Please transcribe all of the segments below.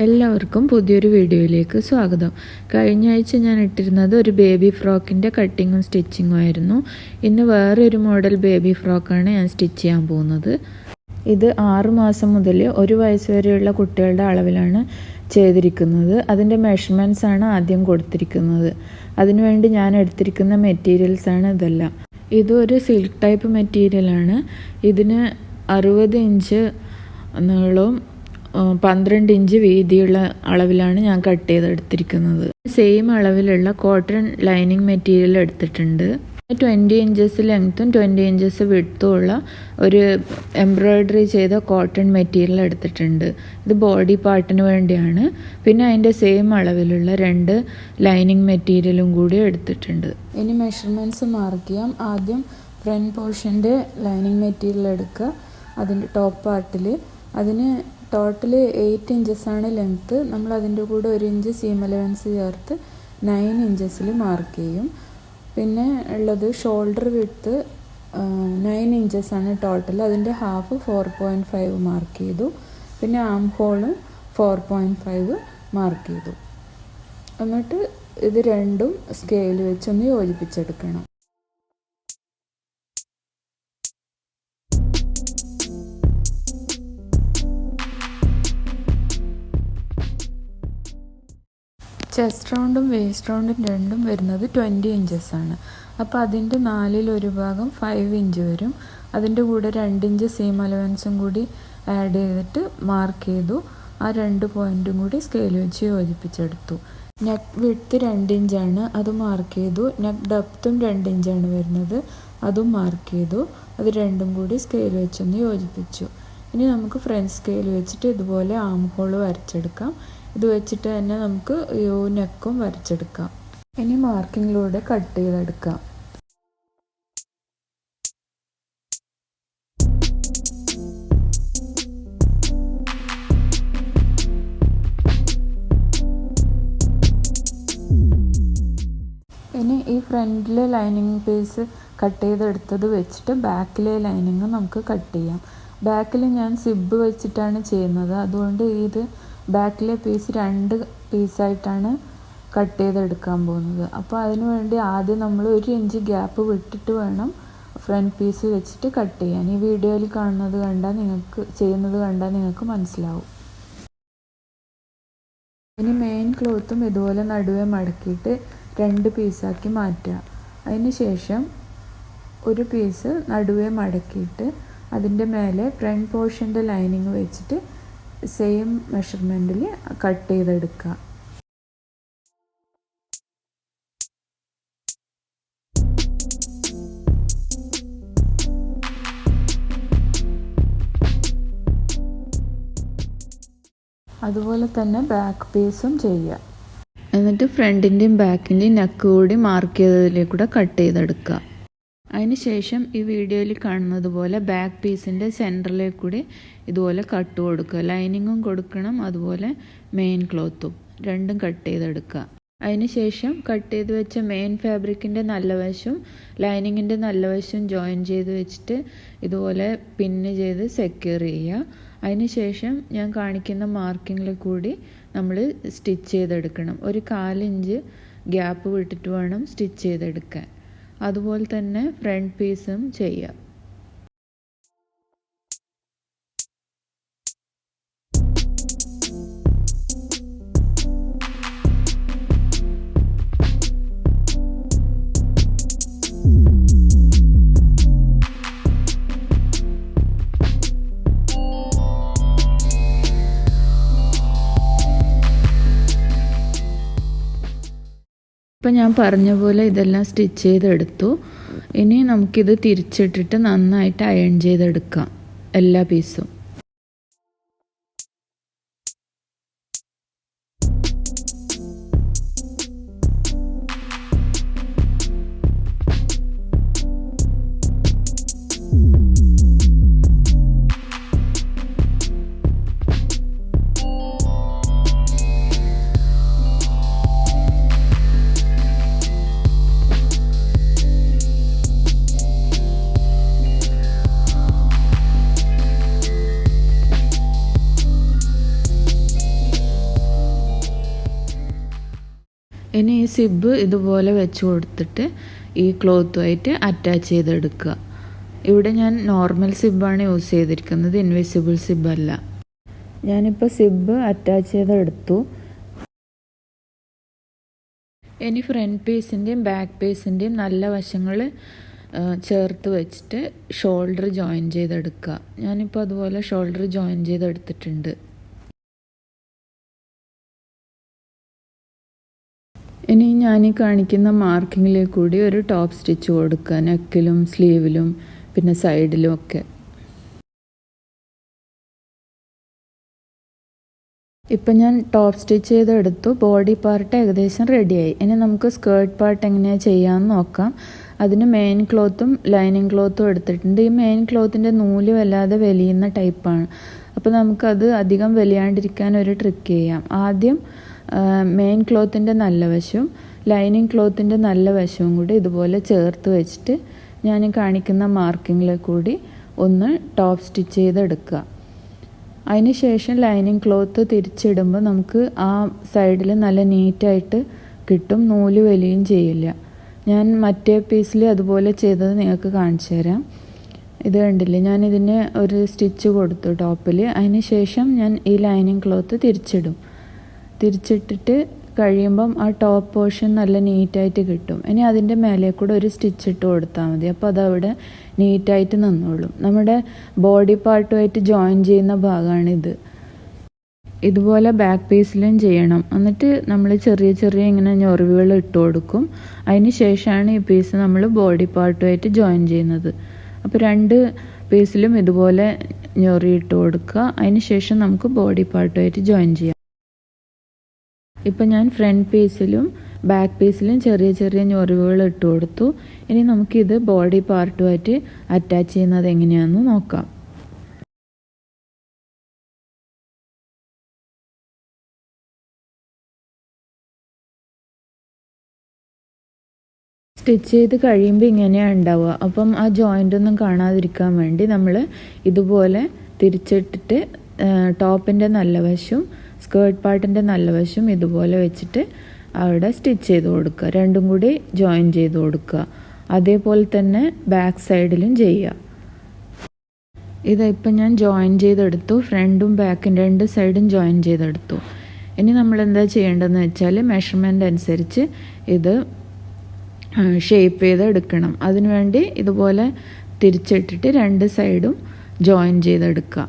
എല്ലാവർക്കും പുതിയൊരു വീഡിയോയിലേക്ക് സ്വാഗതം. കഴിഞ്ഞ ആഴ്ച ഞാൻ ഇട്ടിരുന്നത് ഒരു ബേബി ഫ്രോക്കിൻ്റെ കട്ടിങ്ങും സ്റ്റിച്ചിങ്ങും ആയിരുന്നു. ഇന്ന് വേറൊരു മോഡൽ ബേബി ഫ്രോക്കാണ് ഞാൻ സ്റ്റിച്ച് ചെയ്യാൻ പോകുന്നത്. ഇത് 6 മാസം മുതൽ 1 വയസ്സ് വരെയുള്ള കുട്ടികളുടെ അളവിലാണ് ചെയ്തിരിക്കുന്നത്. അതിൻ്റെ മെഷർമെൻറ്റ്സ് ആണ് ആദ്യം കൊടുത്തിരിക്കുന്നത്. അതിനുവേണ്ടി ഞാൻ എടുത്തിരിക്കുന്ന മെറ്റീരിയൽസാണ് ഇതെല്ലാം. ഇതൊരു സിൽക്ക് ടൈപ്പ് മെറ്റീരിയലാണ്. ഇതിന് 60 ഇഞ്ച് നീളവും 12 ഇഞ്ച് വീതിയുള്ള അളവിലാണ് ഞാൻ കട്ട് ചെയ്തെടുത്തിരിക്കുന്നത്. സെയിം അളവിലുള്ള കോട്ടൺ ലൈനിങ് മെറ്റീരിയൽ എടുത്തിട്ടുണ്ട്. 20 ഇഞ്ചസ് ലെങ്ത്തും 20 ഇഞ്ചസ് വിഡ്ത്തും ഉള്ള ഒരു എംബ്രോയ്ഡറി ചെയ്ത കോട്ടൺ മെറ്റീരിയൽ എടുത്തിട്ടുണ്ട്. ഇത് ബോഡി പാർട്ടിന് വേണ്ടിയാണ്. പിന്നെ അതിൻ്റെ സെയിം അളവിലുള്ള 2 ലൈനിങ് മെറ്റീരിയലും കൂടി എടുത്തിട്ടുണ്ട്. ഇനി മെഷർമെൻറ്റ്സ് മാർക്ക് ചെയ്യാം. ആദ്യം ഫ്രണ്ട് പോർഷൻ്റെ ലൈനിങ് മെറ്റീരിയൽ എടുക്കുക. അതിൻ്റെ ടോപ്പ് പാർട്ടിൽ അതിന് ടോട്ടൽ 8 ഇഞ്ചസാണ് ലെങ്ത്ത്. നമ്മൾ അതിൻ്റെ കൂടെ 1 ഇഞ്ച് സീം അലവൻസ് ചേർത്ത് 9 ഇഞ്ചസിൽ മാർക്ക് ചെയ്യും. പിന്നെ ഉള്ളത് ഷോൾഡർ വിഡ്ത്ത് 9 ഇഞ്ചസാണ് ടോട്ടൽ. അതിൻ്റെ ഹാഫ് 4.5 മാർക്ക് ചെയ്തു. പിന്നെ ആം ഹോളും 4.5 മാർക്ക് ചെയ്തു. എന്നിട്ട് ഇത് രണ്ടും സ്കെയിൽ വെച്ചൊന്ന് യോജിപ്പിച്ചെടുക്കണം. ചെസ്റ്റ് റൗണ്ടും വേസ്റ്റ് റൗണ്ടും രണ്ടും വരുന്നത് 20 ഇഞ്ചസാണ്. അപ്പോൾ അതിൻ്റെ 4/1 ഭാഗം 5 ഇഞ്ച് വരും. അതിൻ്റെ കൂടെ 2 ഇഞ്ച് സീം അലവൻസും കൂടി ആഡ് ചെയ്തിട്ട് മാർക്ക് ചെയ്തു. ആ 2 പോയിൻറ്റും കൂടി സ്കെയിൽ വെച്ച് യോജിപ്പിച്ചെടുത്തു. നെക്ക് വിഡ്ത്ത് 2 ഇഞ്ചാണ്, അത് മാർക്ക് ചെയ്തു. നെക്ക് ഡെപ്തും 2 ഇഞ്ചാണ് വരുന്നത്, അതും മാർക്ക് ചെയ്തു. അത് രണ്ടും കൂടി സ്കെയിൽ വെച്ചൊന്ന് യോജിപ്പിച്ചു. ഇനി നമുക്ക് ഫ്രണ്ട് സ്കെയിൽ വെച്ചിട്ട് ഇതുപോലെ ആം ഹോൾ വരച്ചെടുക്കാം. ഇത് വെച്ചിട്ട് തന്നെ നമുക്ക് നെക്കും വരച്ചെടുക്കാം. ഇനി മാർക്കിങ്ങിലൂടെ കട്ട് ചെയ്തെടുക്കാം. ഇനി ഈ ഫ്രണ്ടിലെ ലൈനിങ് പീസ് കട്ട് ചെയ്തെടുത്തത് വെച്ചിട്ട് ബാക്കിലെ ലൈനിങ് നമുക്ക് കട്ട് ചെയ്യാം. ബാക്കിൽ ഞാൻ സിബ് വെച്ചിട്ടാണ് ചെയ്യുന്നത്. അതുകൊണ്ട് ഇത് ബാക്കിലെ പീസ് 2 പീസായിട്ടാണ് കട്ട് ചെയ്തെടുക്കാൻ പോകുന്നത്. അപ്പോൾ അതിനു വേണ്ടി ആദ്യം നമ്മൾ 1 ഇഞ്ച് ഗ്യാപ്പ് വിട്ടിട്ട് വേണം ഫ്രണ്ട് പീസ് വെച്ചിട്ട് കട്ട് ചെയ്യാൻ. ഈ വീഡിയോയിൽ ചെയ്യുന്നത് കണ്ടാൽ നിങ്ങൾക്ക് മനസ്സിലാവും. ഇനി മെയിൻ ക്ലോത്തും ഇതുപോലെ നടുവേ മടക്കിയിട്ട് 2 പീസാക്കി മാറ്റുക. അതിന് ശേഷം ഒരു പീസ് നടുവേ മടക്കിയിട്ട് അതിൻ്റെ മേലെ ഫ്രണ്ട് പോർഷൻ്റെ ലൈനിങ് വെച്ചിട്ട് സെയിം മെഷർമെൻറ്റിൽ കട്ട് ചെയ്തെടുക്കുക. അതുപോലെ തന്നെ ബാക്ക് പീസും ചെയ്യുക. എന്നിട്ട് ഫ്രണ്ടിൻ്റെയും ബാക്കിൻ്റെയും നെക്ക് കൂടി മാർക്ക് ചെയ്തതിലേക്കൂടെ കട്ട് ചെയ്തെടുക്കുക. അതിന് ശേഷം ഈ വീഡിയോയിൽ കാണുന്നത് പോലെ ബാക്ക് പീസിൻ്റെ സെൻറ്ററിലേക്ക് കൂടി ഇതുപോലെ കട്ട് കൊടുക്കുക. ലൈനിങ്ങും കൊടുക്കണം, അതുപോലെ മെയിൻ ക്ലോത്തും രണ്ടും കട്ട് ചെയ്തെടുക്കുക. അതിന് ശേഷം കട്ട് ചെയ്ത് വെച്ച മെയിൻ ഫാബ്രിക്കിൻ്റെ നല്ല വശവും ലൈനിങ്ങിൻ്റെ നല്ല വശവും ജോയിൻ ചെയ്ത് വെച്ചിട്ട് ഇതുപോലെ പിന്ന് ചെയ്ത് സെക്യൂർ ചെയ്യുക. അതിന് ശേഷം ഞാൻ കാണിക്കുന്ന മാർക്കിങ്ങിൽ കൂടി നമ്മൾ സ്റ്റിച്ച് ചെയ്തെടുക്കണം. ഒരു 4 ഇഞ്ച് ഗ്യാപ്പ് വിട്ടിട്ട് വേണം സ്റ്റിച്ച് ചെയ്തെടുക്കാൻ. അതുപോലെ തന്നെ ഫ്രണ്ട് പീസും ചെയ്യാം. ഇപ്പം ഞാൻ പറഞ്ഞ പോലെ ഇതെല്ലാം സ്റ്റിച്ച് ചെയ്തെടുത്തു. ഇനി നമുക്കിത് തിരിച്ചിട്ടിട്ട് നന്നായിട്ട് അയൺ ചെയ്തെടുക്കാം എല്ലാ പീസും. ഇനി ഈ സിബ് ഇതുപോലെ വെച്ച് കൊടുത്തിട്ട് ഈ ക്ലോത്തുമായിട്ട് അറ്റാച്ച് ചെയ്തെടുക്കുക. ഇവിടെ ഞാൻ നോർമൽ സിബ്ബാണ് യൂസ് ചെയ്തിരിക്കുന്നത്, ഇൻവിസിബിൾ സിബ്ബല്ല. ഞാനിപ്പോൾ സിബ് അറ്റാച്ച് ചെയ്തെടുത്തു. ഇനി ഫ്രണ്ട് പീസിൻ്റെയും ബാക്ക് പീസിൻ്റെയും നല്ല വശങ്ങൾ ചേർത്ത് വെച്ചിട്ട് ഷോൾഡർ ജോയിൻ ചെയ്തെടുക്കുക. ഞാനിപ്പോൾ അതുപോലെ ഷോൾഡർ ജോയിൻ ചെയ്തെടുത്തിട്ടുണ്ട്. ഇനി ഞാൻ ഈ കാണിക്കുന്ന മാർക്കിങ്ങിലേക്ക് കൂടി ഒരു ടോപ്പ് സ്റ്റിച്ച് കൊടുക്കുക, നെക്കിലും സ്ലീവിലും പിന്നെ സൈഡിലും ഒക്കെ. ഇപ്പം ഞാൻ ടോപ്പ് സ്റ്റിച്ച് ചെയ്തെടുത്തു. ബോഡി പാർട്ട് ഏകദേശം റെഡിയായി. ഇനി നമുക്ക് സ്കേർട്ട് പാർട്ട് എങ്ങനെയാണ് ചെയ്യാമെന്ന് നോക്കാം. അതിന് മെയിൻ ക്ലോത്തും ലൈനിങ് ക്ലോത്തും എടുത്തിട്ടുണ്ട്. ഈ മെയിൻ ക്ലോത്തിൻ്റെ നൂല് വല്ലാതെ വലിയുന്ന ടൈപ്പാണ്. അപ്പോൾ നമുക്കത് അധികം വലിയാണ്ടിരിക്കാൻ ഒരു ട്രിക്ക് ചെയ്യാം. ആദ്യം മെയിൻ ക്ലോത്തിൻ്റെ നല്ല വശവും ലൈനിങ് ക്ലോത്തിൻ്റെ നല്ല വശവും കൂടി ഇതുപോലെ ചേർത്ത് വെച്ചിട്ട് ഞാൻ കാണിക്കുന്ന മാർക്കിങ്ങിൽ കൂടി ഒന്ന് ടോപ്പ് സ്റ്റിച്ച് ചെയ്തെടുക്കുക. അതിന് ശേഷം ലൈനിങ് ക്ലോത്ത് തിരിച്ചിടുമ്പോൾ നമുക്ക് ആ സൈഡിൽ നല്ല നീറ്റായിട്ട് കിട്ടും, നൂല് വലിയും ചെയ്യില്ല. ഞാൻ മറ്റേ പീസിൽ അതുപോലെ ചെയ്തത് നിങ്ങൾക്ക് കാണിച്ചു തരാം. ഇത് കണ്ടില്ലേ, ഞാനിതിന് ഒരു സ്റ്റിച്ച് കൊടുത്തു ടോപ്പിൽ. അതിന് ശേഷം ഞാൻ ഈ ലൈനിങ് ക്ലോത്ത് തിരിച്ചിട്ടിട്ട് കഴിയുമ്പം ആ ടോപ്പ് പോർഷൻ നല്ല നീറ്റായിട്ട് കിട്ടും. ഇനി അതിൻ്റെ മേലെ കൂടെ ഒരു സ്റ്റിച്ച് ഇട്ട് കൊടുത്താൽ മതി. അപ്പോൾ അതവിടെ നീറ്റായിട്ട് നിന്നോളും. നമ്മുടെ ബോഡി പാർട്ടുമായിട്ട് ജോയിൻ ചെയ്യുന്ന ഭാഗമാണിത്. ഇതുപോലെ ബാക്ക് പീസിലും ചെയ്യണം. എന്നിട്ട് നമ്മൾ ചെറിയ ഇങ്ങനെ ഞൊറിവുകൾ ഇട്ട് കൊടുക്കും. അതിന് ശേഷമാണ് ഈ പീസ് നമ്മൾ ബോഡി പാർട്ടുമായിട്ട് ജോയിൻ ചെയ്യുന്നത്. അപ്പോൾ രണ്ട് പീസിലും ഇതുപോലെ ഞൊറി ഇട്ട് കൊടുക്കുക. അതിന് ശേഷം നമുക്ക് ബോഡി പാർട്ടുമായിട്ട് ജോയിൻ ചെയ്യാം. ഇപ്പം ഞാൻ ഫ്രണ്ട് പീസിലും ബാക്ക് പീസിലും ചെറിയ ഞൊറിവുകൾ ഇട്ട് കൊടുത്തു. ഇനി നമുക്കിത് ബോഡി പാർട്ടുമായിട്ട് അറ്റാച്ച് ചെയ്യുന്നത് എങ്ങനെയാണെന്ന് നോക്കാം. സ്റ്റിച്ച് ചെയ്ത് കഴിയുമ്പോൾ ഇങ്ങനെയാണ് ഉണ്ടാവുക. അപ്പം ആ ജോയിൻ്റ് ഒന്നും കാണാതിരിക്കാൻ വേണ്ടി നമ്മൾ ഇതുപോലെ തിരിച്ചിട്ടിട്ട് ടോപ്പിൻ്റെ നല്ല വശവും സ്കേർട്ട് പാർട്ടിൻ്റെ നല്ല വശവും ഇതുപോലെ വെച്ചിട്ട് അവിടെ സ്റ്റിച്ച് ചെയ്ത് കൊടുക്കുക. രണ്ടും കൂടി ജോയിൻ ചെയ്ത് കൊടുക്കുക. അതേപോലെ തന്നെ ബാക്ക് സൈഡിലും ചെയ്യുക. ഇതിപ്പം ഞാൻ ജോയിൻ ചെയ്തെടുത്തു. ഫ്രണ്ടും ബാക്കും രണ്ട് സൈഡും ജോയിൻ ചെയ്തെടുത്തു. ഇനി നമ്മൾ എന്താ ചെയ്യേണ്ടതെന്ന് വെച്ചാൽ മെഷർമെൻ്റ് അനുസരിച്ച് ഇത് ഷേപ്പ് ചെയ്തെടുക്കണം. അതിനുവേണ്ടി ഇതുപോലെ തിരിച്ചിട്ടിട്ട് രണ്ട് സൈഡും ജോയിൻ ചെയ്തെടുക്കുക.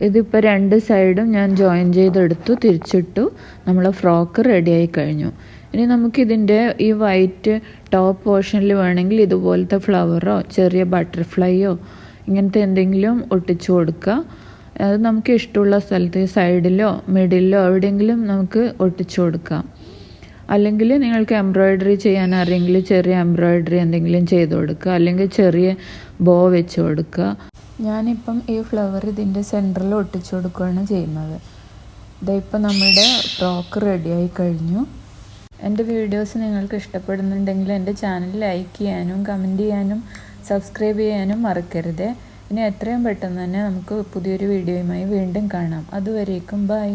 ഇതിപ്പോൾ രണ്ട് സൈഡും ഞാൻ ജോയിൻ ചെയ്തെടുത്തു, തിരിച്ചിട്ടു. നമ്മളെ ഫ്രോക്ക് റെഡിയായി കഴിഞ്ഞു. ഇനി നമുക്കിതിൻ്റെ ഈ വൈറ്റ് ടോപ്പ് പോർഷനിൽ വേണമെങ്കിൽ ഇതുപോലത്തെ ഫ്ലവറോ ചെറിയ ബട്ടർഫ്ലൈയോ ഇങ്ങനത്തെ എന്തെങ്കിലും ഒട്ടിച്ചു കൊടുക്കുക. അത് നമുക്ക് ഇഷ്ടമുള്ള സ്ഥലത്ത് സൈഡിലോ മിഡിലോ എവിടെയെങ്കിലും നമുക്ക് ഒട്ടിച്ചു കൊടുക്കാം. അല്ലെങ്കിൽ നിങ്ങൾക്ക് എംബ്രോയ്ഡറി ചെയ്യാൻ അറിയെങ്കിൽ ചെറിയ എംബ്രോയ്ഡറി എന്തെങ്കിലും ചെയ്ത് കൊടുക്കുക, അല്ലെങ്കിൽ ചെറിയ ബോ വെച്ച് കൊടുക്കുക. ഞാനിപ്പം ഈ ഫ്ലവർ ഇതിൻ്റെ സെൻറ്ററിൽ ഒട്ടിച്ചു കൊടുക്കുകയാണ് ചെയ്യുന്നത്. ഇതിപ്പോൾ നമ്മുടെ ഫ്രോക്ക് റെഡിയായി കഴിഞ്ഞു. എൻ്റെ വീഡിയോസ് നിങ്ങൾക്ക് ഇഷ്ടപ്പെടുന്നുണ്ടെങ്കിൽ എൻ്റെ ചാനൽ ലൈക്ക് ചെയ്യാനും കമൻറ്റ് ചെയ്യാനും സബ്സ്ക്രൈബ് ചെയ്യാനും മറക്കരുത്. ഇനി എത്രയും പെട്ടെന്ന് തന്നെ നമുക്ക് പുതിയൊരു വീഡിയോയുമായി വീണ്ടും കാണാം. അതുവരേക്കും ബൈ.